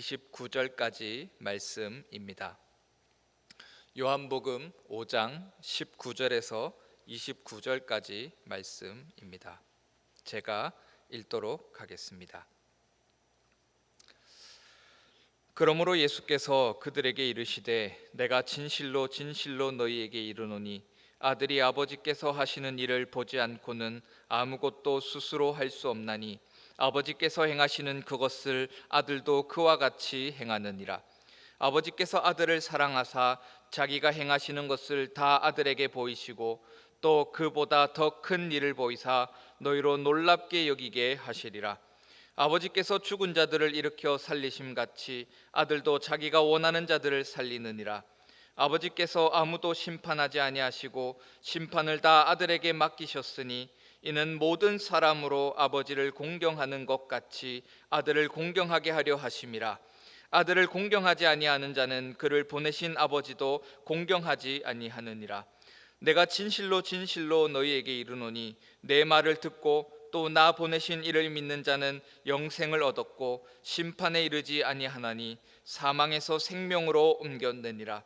29절까지 말씀입니다. 요한복음 5장 19절에서 29절까지 말씀입니다. 제가 읽도록 하겠습니다. 그러므로 예수께서 그들에게 이르시되 내가 진실로 진실로 너희에게 이르노니 아들이 아버지께서 하시는 일을 보지 않고는 아무것도 스스로 할 수 없나니 아버지께서 행하시는 그것을 아들도 그와 같이 행하느니라. 아버지께서 아들을 사랑하사 자기가 행하시는 것을 다 아들에게 보이시고 또 그보다 더 큰 일을 보이사 너희로 놀랍게 여기게 하시리라. 아버지께서 죽은 자들을 일으켜 살리심 같이 아들도 자기가 원하는 자들을 살리느니라. 아버지께서 아무도 심판하지 아니하시고 심판을 다 아들에게 맡기셨으니 이는 모든 사람으로 아버지를 공경하는 것 같이 아들을 공경하게 하려 하심이라. 아들을 공경하지 아니하는 자는 그를 보내신 아버지도 공경하지 아니하느니라. 내가 진실로 진실로 너희에게 이르노니 내 말을 듣고 또 나 보내신 이를 믿는 자는 영생을 얻었고 심판에 이르지 아니하나니 사망에서 생명으로 옮겼느니라.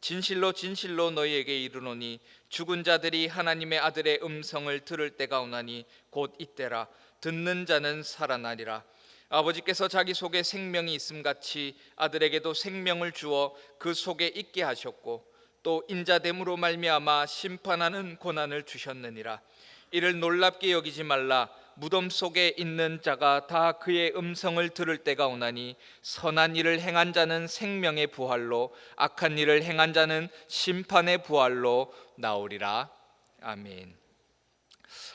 진실로 진실로 너희에게 이르노니 죽은 자들이 하나님의 아들의 음성을 들을 때가 오나니 곧 이때라. 듣는 자는 살아나리라. 아버지께서 자기 속에 생명이 있음같이 아들에게도 생명을 주어 그 속에 있게 하셨고 또 인자됨으로 말미암아 심판하는 고난을 주셨느니라. 이를 놀랍게 여기지 말라. 무덤 속에 있는 자가 다 그의 음성을 들을 때가 오나니 선한 일을 행한 자는 생명의 부활로 악한 일을 행한 자는 심판의 부활로 나오리라. 아멘.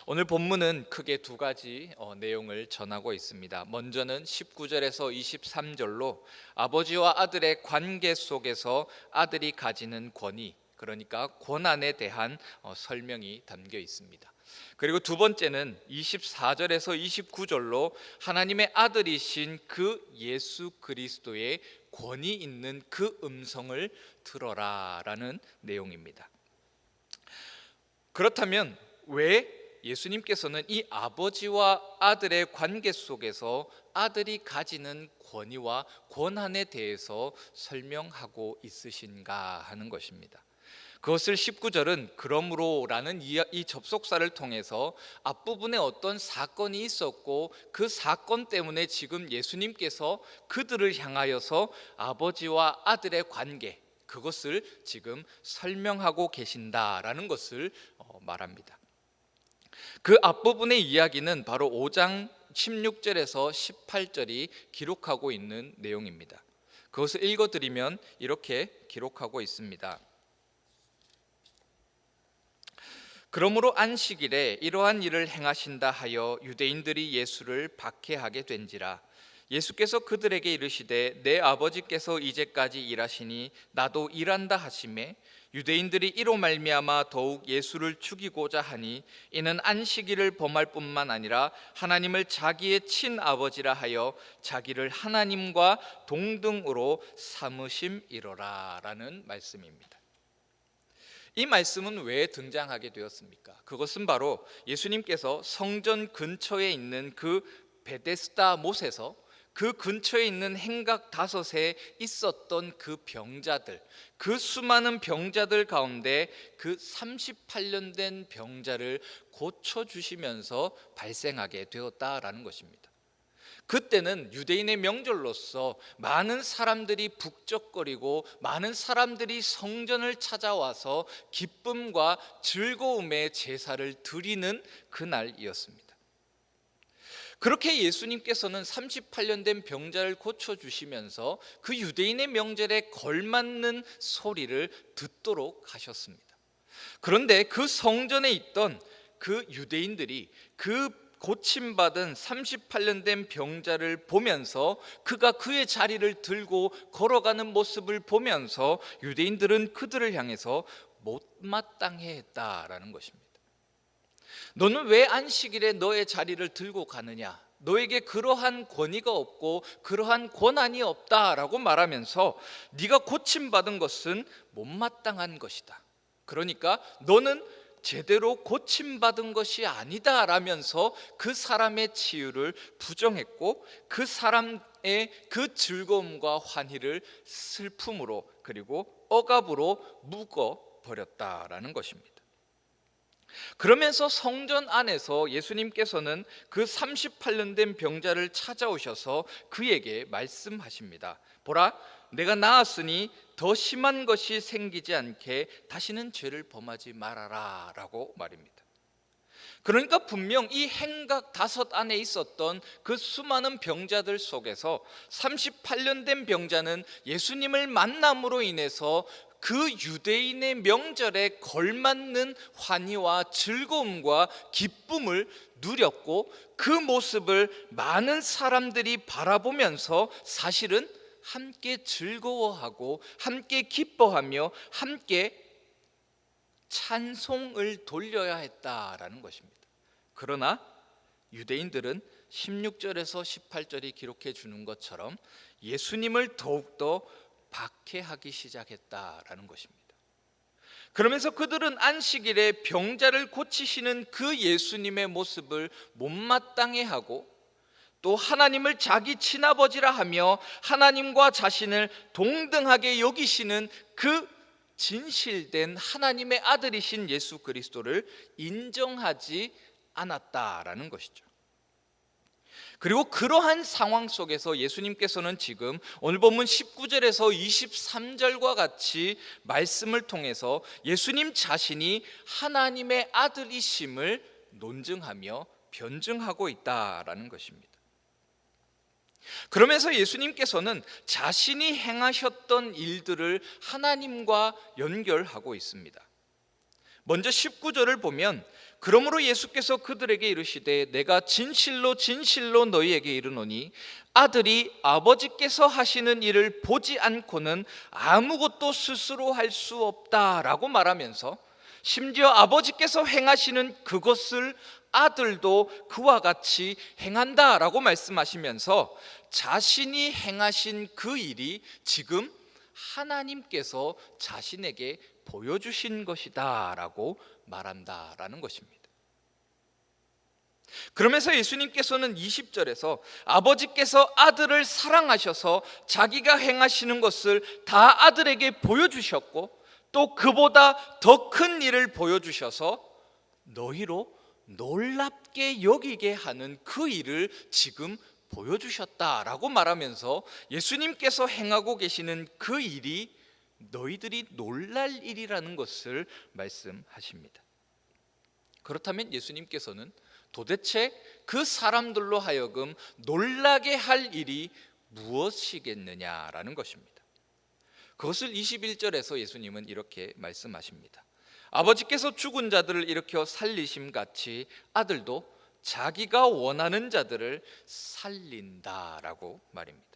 오늘 본문은 크게 두 가지 내용을 전하고 있습니다. 먼저는 19절에서 23절로 아버지와 아들의 관계 속에서 아들이 가지는 권위, 그러니까 권한에 대한 설명이 담겨 있습니다. 그리고 두 번째는 24절에서 29절로 하나님의 아들이신 그 예수 그리스도의 권위 있는 그 음성을 들어라라는 내용입니다. 그렇다면 왜 예수님께서는 이 아버지와 아들의 관계 속에서 아들이 가지는 권위와 권한에 대해서 설명하고 있으신가 하는 것입니다. 그것을 19절은 그러므로라는 이 접속사를 통해서 앞부분에 어떤 사건이 있었고 그 사건 때문에 지금 예수님께서 그들을 향하여서 아버지와 아들의 관계, 그것을 지금 설명하고 계신다라는 것을 말합니다. 그 앞부분의 이야기는 바로 5장 16절에서 18절이 기록하고 있는 내용입니다. 그것을 읽어드리면 이렇게 기록하고 있습니다. 그러므로 안식일에 이러한 일을 행하신다 하여 유대인들이 예수를 박해하게 된지라. 예수께서 그들에게 이르시되 내 아버지께서 이제까지 일하시니 나도 일한다 하시매 유대인들이 이로 말미암아 더욱 예수를 죽이고자 하니 이는 안식일을 범할 뿐만 아니라 하나님을 자기의 친아버지라 하여 자기를 하나님과 동등으로 삼으심이로라 라는 말씀입니다. 이 말씀은 왜 등장하게 되었습니까? 그것은 바로 예수님께서 성전 근처에 있는 그 베데스다 못에서 그 근처에 있는 행각 다섯에 있었던 그 병자들, 그 수많은 병자들 가운데 그 38년 된 병자를 고쳐주시면서 발생하게 되었다라는 것입니다. 그때는 유대인의 명절로서 많은 사람들이 북적거리고 많은 사람들이 성전을 찾아와서 기쁨과 즐거움의 제사를 드리는 그날이었습니다. 그렇게 예수님께서는 38년 된 병자를 고쳐주시면서 그 유대인의 명절에 걸맞는 소리를 듣도록 하셨습니다. 그런데 그 성전에 있던 그 유대인들이 그 고침받은 38년 된 병자를 보면서 그가 그의 자리를 들고 걸어가는 모습을 보면서 유대인들은 그들을 향해서 못마땅해 했다라는 것입니다. 너는 왜 안식일에 너의 자리를 들고 가느냐? 너에게 그러한 권위가 없고 그러한 권한이 없다라고 말하면서 네가 고침받은 것은 못마땅한 것이다. 그러니까 너는 제대로 고침받은 것이 아니다라면서 그 사람의 치유를 부정했고 그 사람의 그 즐거움과 환희를 슬픔으로 그리고 억압으로 묶어 버렸다라는 것입니다. 그러면서 성전 안에서 예수님께서는 그 38년 된 병자를 찾아오셔서 그에게 말씀하십니다. 보라, 내가 나았으니 더 심한 것이 생기지 않게 다시는 죄를 범하지 말아라 라고 말입니다. 그러니까 분명 이 행각 5 안에 있었던 그 수많은 병자들 속에서 38년 된 병자는 예수님을 만남으로 인해서 그 유대인의 명절에 걸맞는 환희와 즐거움과 기쁨을 누렸고, 그 모습을 많은 사람들이 바라보면서 사실은 함께 즐거워하고 함께 기뻐하며 함께 찬송을 돌려야 했다라는 것입니다. 그러나 유대인들은 16절에서 18절이 기록해 주는 것처럼 예수님을 더욱더 박해하기 시작했다라는 것입니다. 그러면서 그들은 안식일에 병자를 고치시는 그 예수님의 모습을 못마땅해 하고, 또 하나님을 자기 친아버지라 하며 하나님과 자신을 동등하게 여기시는 그 진실된 하나님의 아들이신 예수 그리스도를 인정하지 않았다라는 것이죠. 그리고 그러한 상황 속에서 예수님께서는 지금 오늘 본문 19절에서 23절과 같이 말씀을 통해서 예수님 자신이 하나님의 아들이심을 논증하며 변증하고 있다라는 것입니다. 그러면서 예수님께서는 자신이 행하셨던 일들을 하나님과 연결하고 있습니다. 먼저 19절을 보면, 그러므로 예수께서 그들에게 이르시되 내가 진실로 진실로 너희에게 이르노니 아들이 아버지께서 하시는 일을 보지 않고는 아무것도 스스로 할 수 없다라고 말하면서, 심지어 아버지께서 행하시는 그것을 아들도 그와 같이 행한다라고 말씀하시면서 자신이 행하신 그 일이 지금 하나님께서 자신에게 보여주신 것이다라고 말한다라는 것입니다. 그러면서 예수님께서는 20절에서 아버지께서 아들을 사랑하셔서 자기가 행하시는 것을 다 아들에게 보여주셨고, 또 그보다 더 큰 일을 보여주셔서 너희로 놀랍게 여기게 하는 그 일을 지금 보여주셨다라고 말하면서 예수님께서 행하고 계시는 그 일이 너희들이 놀랄 일이라는 것을 말씀하십니다. 그렇다면 예수님께서는 도대체 그 사람들로 하여금 놀라게 할 일이 무엇이겠느냐라는 것입니다. 그것을 21절에서 예수님은 이렇게 말씀하십니다. 아버지께서 죽은 자들을 일으켜 살리심 같이 아들도 자기가 원하는 자들을 살린다라고 말입니다.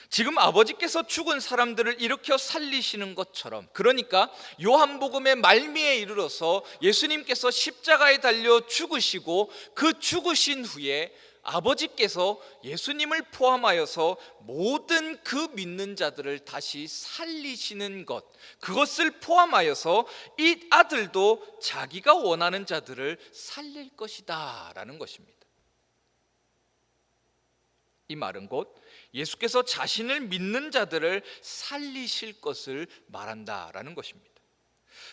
지금 아버지께서 죽은 사람들을 일으켜 살리시는 것처럼, 그러니까 요한복음의 말미에 이르러서 예수님께서 십자가에 달려 죽으시고 그 죽으신 후에 아버지께서 예수님을 포함하여서 모든 그 믿는 자들을 다시 살리시는 것, 그것을 포함하여서 이 아들도 자기가 원하는 자들을 살릴 것이다 라는 것입니다. 이 말은 곧 예수께서 자신을 믿는 자들을 살리실 것을 말한다라는 것입니다.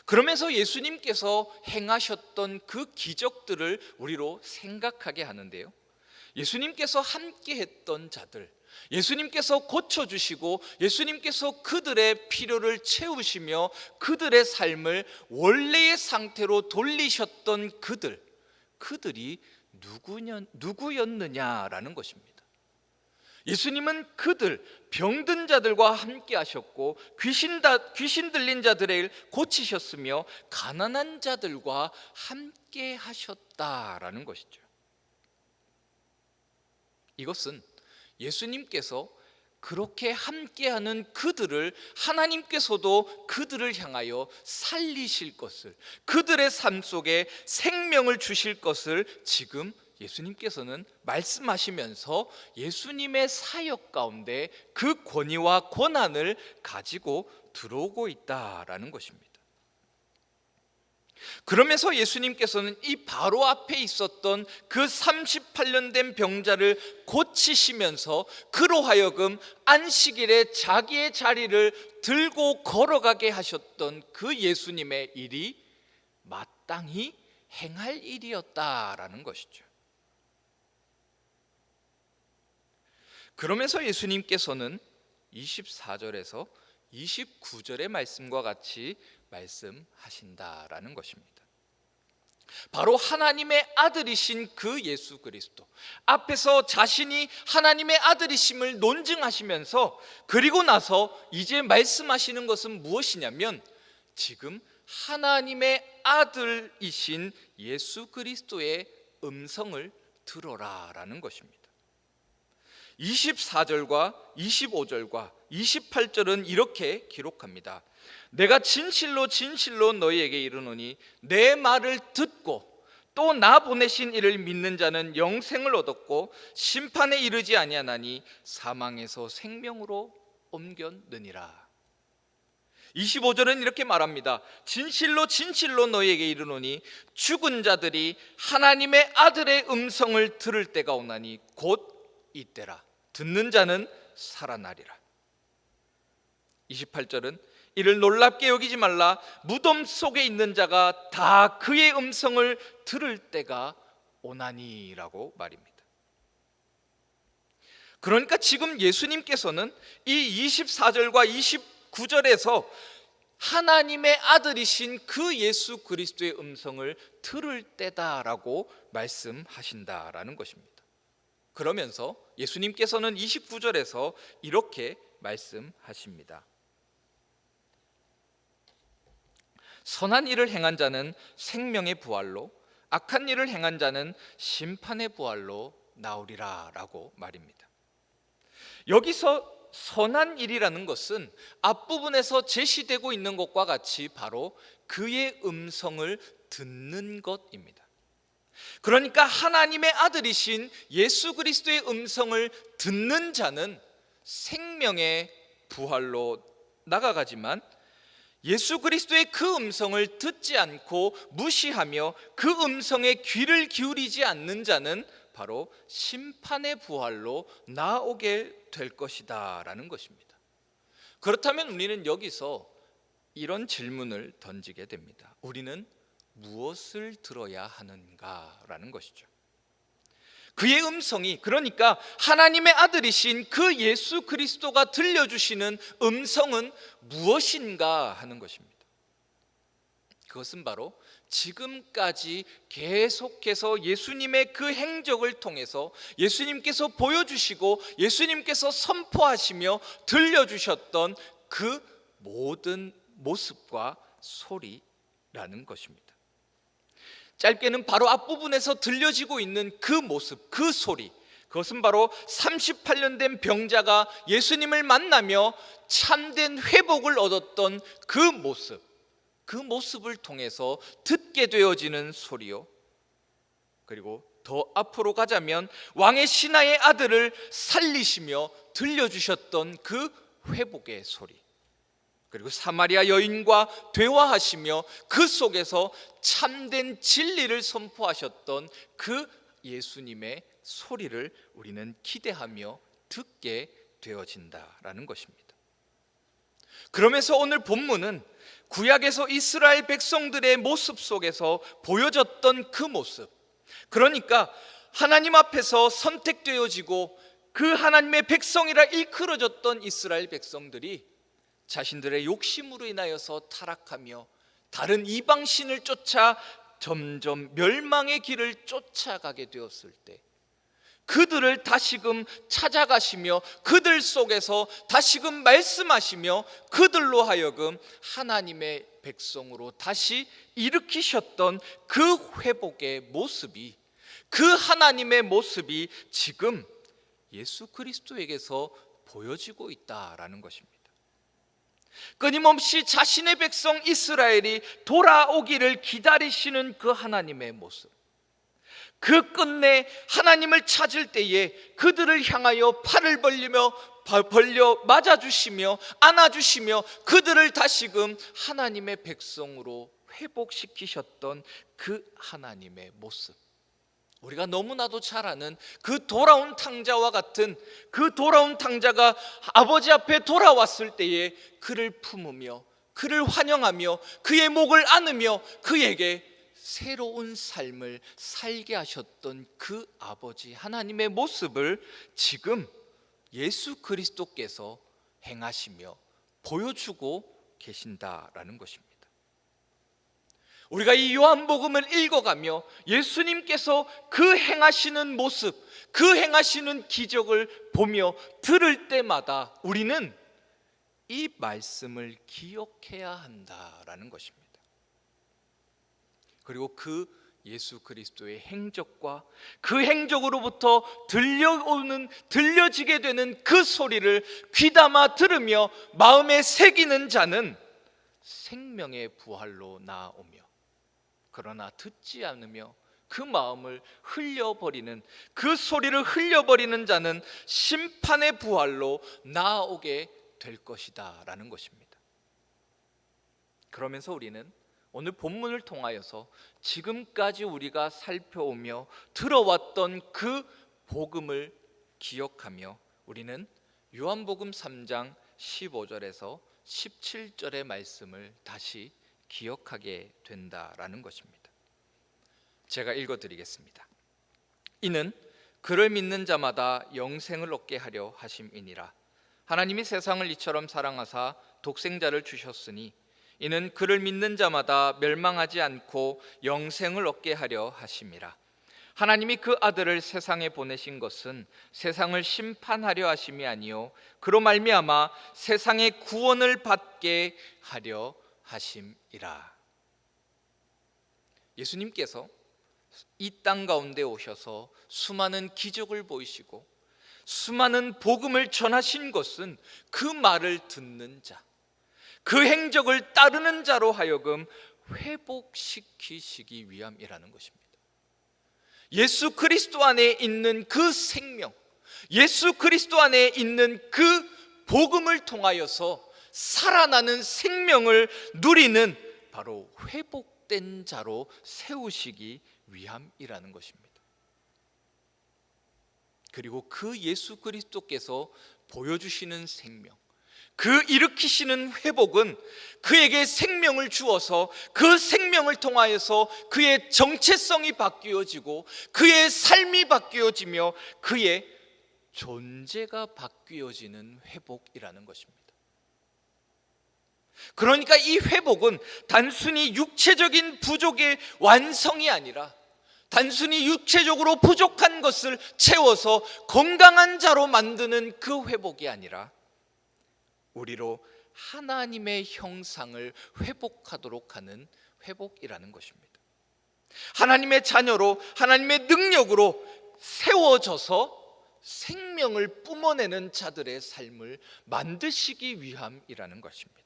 그러면서 예수님께서 행하셨던 그 기적들을 우리로 생각하게 하는데요, 예수님께서 함께 했던 자들, 예수님께서 고쳐주시고 예수님께서 그들의 필요를 채우시며 그들의 삶을 원래의 상태로 돌리셨던 그들이 누구였느냐라는 것입니다. 예수님은 그들, 병든 자들과 함께 하셨고 귀신 들린 자들을 고치셨으며 가난한 자들과 함께 하셨다라는 것이죠. 이것은 예수님께서 그렇게 함께하는 그들을 하나님께서도 그들을 향하여 살리실 것을, 그들의 삶 속에 생명을 주실 것을 지금 예수님께서는 말씀하시면서 예수님의 사역 가운데 그 권위와 권한을 가지고 들어오고 있다라는 것입니다. 그러면서 예수님께서는 이 바로 앞에 있었던 그 38년 된 병자를 고치시면서 그로 하여금 안식일에 자기의 자리를 들고 걸어가게 하셨던 그 예수님의 일이 마땅히 행할 일이었다라는 것이죠. 그러면서 예수님께서는 24절에서 29절의 말씀과 같이 말씀하신다라는 것입니다. 바로 하나님의 아들이신 그 예수 그리스도 앞에서 자신이 하나님의 아들이심을 논증하시면서 그리고 나서 이제 말씀하시는 것은 무엇이냐면 지금 하나님의 아들이신 예수 그리스도의 음성을 들어라라는 것입니다. 24절과 25절과 28절은 이렇게 기록합니다. 내가 진실로 진실로 너희에게 이르노니 내 말을 듣고 또 나 보내신 이를 믿는 자는 영생을 얻었고 심판에 이르지 아니하나니 사망에서 생명으로 옮겼느니라. 25절은 이렇게 말합니다. 진실로 진실로 너희에게 이르노니 죽은 자들이 하나님의 아들의 음성을 들을 때가 오나니 곧 이때라. 듣는 자는 살아나리라. 28절은 이를 놀랍게 여기지 말라. 무덤 속에 있는 자가 다 그의 음성을 들을 때가 오나니라고 말입니다. 그러니까 지금 예수님께서는 이 24절과 29절에서 하나님의 아들이신 그 예수 그리스도의 음성을 들을 때다라고 말씀하신다라는 것입니다. 그러면서 예수님께서는 29절에서 이렇게 말씀하십니다. 선한 일을 행한 자는 생명의 부활로 악한 일을 행한 자는 심판의 부활로 나오리라 라고 말입니다. 여기서 선한 일이라는 것은 앞부분에서 제시되고 있는 것과 같이 바로 그의 음성을 듣는 것입니다. 그러니까 하나님의 아들이신 예수 그리스도의 음성을 듣는 자는 생명의 부활로 나아가지만 예수 그리스도의 그 음성을 듣지 않고 무시하며 그 음성에 귀를 기울이지 않는 자는 바로 심판의 부활로 나오게 될 것이다 라는 것입니다. 그렇다면 우리는 여기서 이런 질문을 던지게 됩니다. 우리는 무엇을 들어야 하는가라는 것이죠. 그의 음성이, 그러니까 하나님의 아들이신 그 예수 그리스도가 들려주시는 음성은 무엇인가 하는 것입니다. 그것은 바로 지금까지 계속해서 예수님의 그 행적을 통해서 예수님께서 보여주시고 예수님께서 선포하시며 들려주셨던 그 모든 모습과 소리라는 것입니다. 짧게는 바로 앞부분에서 들려지고 있는 그 모습, 그 소리, 그것은 바로 38년 된 병자가 예수님을 만나며 참된 회복을 얻었던 그 모습, 그 모습을 통해서 듣게 되어지는 소리요. 그리고 더 앞으로 가자면 왕의 신하의 아들을 살리시며 들려주셨던 그 회복의 소리, 그리고 사마리아 여인과 대화하시며 그 속에서 참된 진리를 선포하셨던 그 예수님의 소리를 우리는 기대하며 듣게 되어진다라는 것입니다. 그러면서 오늘 본문은 구약에서 이스라엘 백성들의 모습 속에서 보여졌던 그 모습, 그러니까 하나님 앞에서 선택되어지고 그 하나님의 백성이라 일컬어졌던 이스라엘 백성들이 자신들의 욕심으로 인하여서 타락하며 다른 이방신을 쫓아 점점 멸망의 길을 쫓아가게 되었을 때 그들을 다시금 찾아가시며 그들 속에서 다시금 말씀하시며 그들로 하여금 하나님의 백성으로 다시 일으키셨던 그 회복의 모습이, 그 하나님의 모습이 지금 예수 그리스도에게서 보여지고 있다라는 것입니다. 끊임없이 자신의 백성 이스라엘이 돌아오기를 기다리시는 그 하나님의 모습, 그 끝내 하나님을 찾을 때에 그들을 향하여 팔을 벌려 맞아주시며 안아주시며 그들을 다시금 하나님의 백성으로 회복시키셨던 그 하나님의 모습, 우리가 너무나도 잘 아는 그 돌아온 탕자와 같은 그 돌아온 탕자가 아버지 앞에 돌아왔을 때에 그를 품으며 그를 환영하며 그의 목을 안으며 그에게 새로운 삶을 살게 하셨던 그 아버지 하나님의 모습을 지금 예수 그리스도께서 행하시며 보여주고 계신다라는 것입니다. 우리가 이 요한복음을 읽어가며 예수님께서 그 행하시는 모습, 그 행하시는 기적을 보며 들을 때마다 우리는 이 말씀을 기억해야 한다라는 것입니다. 그리고 그 예수 그리스도의 행적과 그 행적으로부터 들려지게 되는 그 소리를 귀담아 들으며 마음에 새기는 자는 생명의 부활로 나아오며, 그러나 듣지 않으며 그 마음을 흘려버리는, 그 소리를 흘려버리는 자는 심판의 부활로 나아오게 될 것이다 라는 것입니다. 그러면서 우리는 오늘 본문을 통하여서 지금까지 우리가 살펴오며 들어왔던 그 복음을 기억하며 우리는 요한복음 3장 15절에서 17절의 말씀을 다시 기억하게 된다라는 것입니다. 제가 읽어드리겠습니다. 이는 그를 믿는 자마다 영생을 얻게 하려 하심이니라. 하나님이 세상을 이처럼 사랑하사 독생자를 주셨으니 이는 그를 믿는 자마다 멸망하지 않고 영생을 얻게 하려 하심이라. 하나님이 그 아들을 세상에 보내신 것은 세상을 심판하려 하심이 아니요 그로 말미암아 세상의 구원을 받게 하려 하심이라. 예수님께서 이 땅 가운데 오셔서 수많은 기적을 보이시고 수많은 복음을 전하신 것은 그 말을 듣는 자, 그 행적을 따르는 자로 하여금 회복시키시기 위함이라는 것입니다. 예수 그리스도 안에 있는 그 생명, 예수 그리스도 안에 있는 그 복음을 통하여서 살아나는 생명을 누리는 바로 회복된 자로 세우시기 위함이라는 것입니다. 그리고 그 예수 그리스도께서 보여주시는 생명, 그 일으키시는 회복은 그에게 생명을 주어서 그 생명을 통하여서 그의 정체성이 바뀌어지고 그의 삶이 바뀌어지며 그의 존재가 바뀌어지는 회복이라는 것입니다. 그러니까 이 회복은 단순히 육체적인 부족의 완성이 아니라 단순히 육체적으로 부족한 것을 채워서 건강한 자로 만드는 그 회복이 아니라 우리로 하나님의 형상을 회복하도록 하는 회복이라는 것입니다. 하나님의 자녀로 하나님의 능력으로 세워져서 생명을 뿜어내는 자들의 삶을 만드시기 위함이라는 것입니다.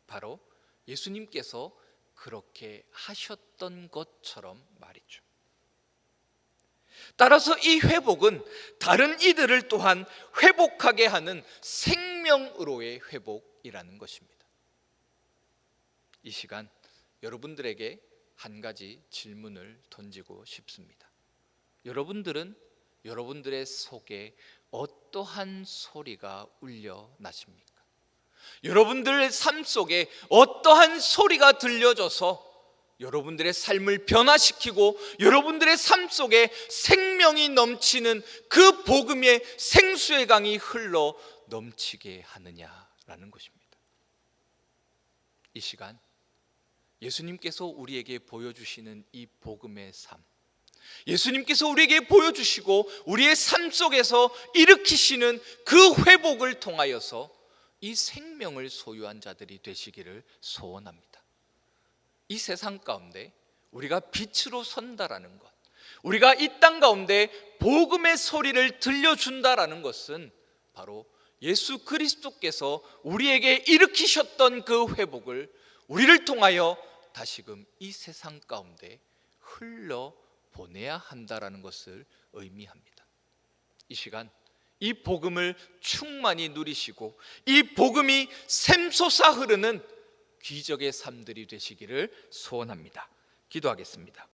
바로 예수님께서 그렇게 하셨던 것처럼 말이죠. 따라서 이 회복은 다른 이들을 또한 회복하게 하는 생명으로의 회복이라는 것입니다. 이 시간 여러분들에게 한 가지 질문을 던지고 싶습니다. 여러분들은 여러분들의 속에 어떠한 소리가 울려 나십니까? 여러분들의 삶 속에 어떠한 소리가 들려져서 여러분들의 삶을 변화시키고 여러분들의 삶 속에 생명이 넘치는 그 복음의 생수의 강이 흘러 넘치게 하느냐라는 것입니다. 이 시간 예수님께서 우리에게 보여주시는 이 복음의 삶, 예수님께서 우리에게 보여주시고 우리의 삶 속에서 일으키시는 그 회복을 통하여서 이 생명을 소유한 자들이 되시기를 소원합니다. 이 세상 가운데 우리가 빛으로 선다라는 것, 우리가 이 땅 가운데 복음의 소리를 들려준다라는 것은 바로 예수 그리스도께서 우리에게 일으키셨던 그 회복을 우리를 통하여 다시금 이 세상 가운데 흘러보내야 한다라는 것을 의미합니다. 이 시간 이 복음을 충만히 누리시고 이 복음이 샘솟아 흐르는 기적의 삶들이 되시기를 소원합니다. 기도하겠습니다.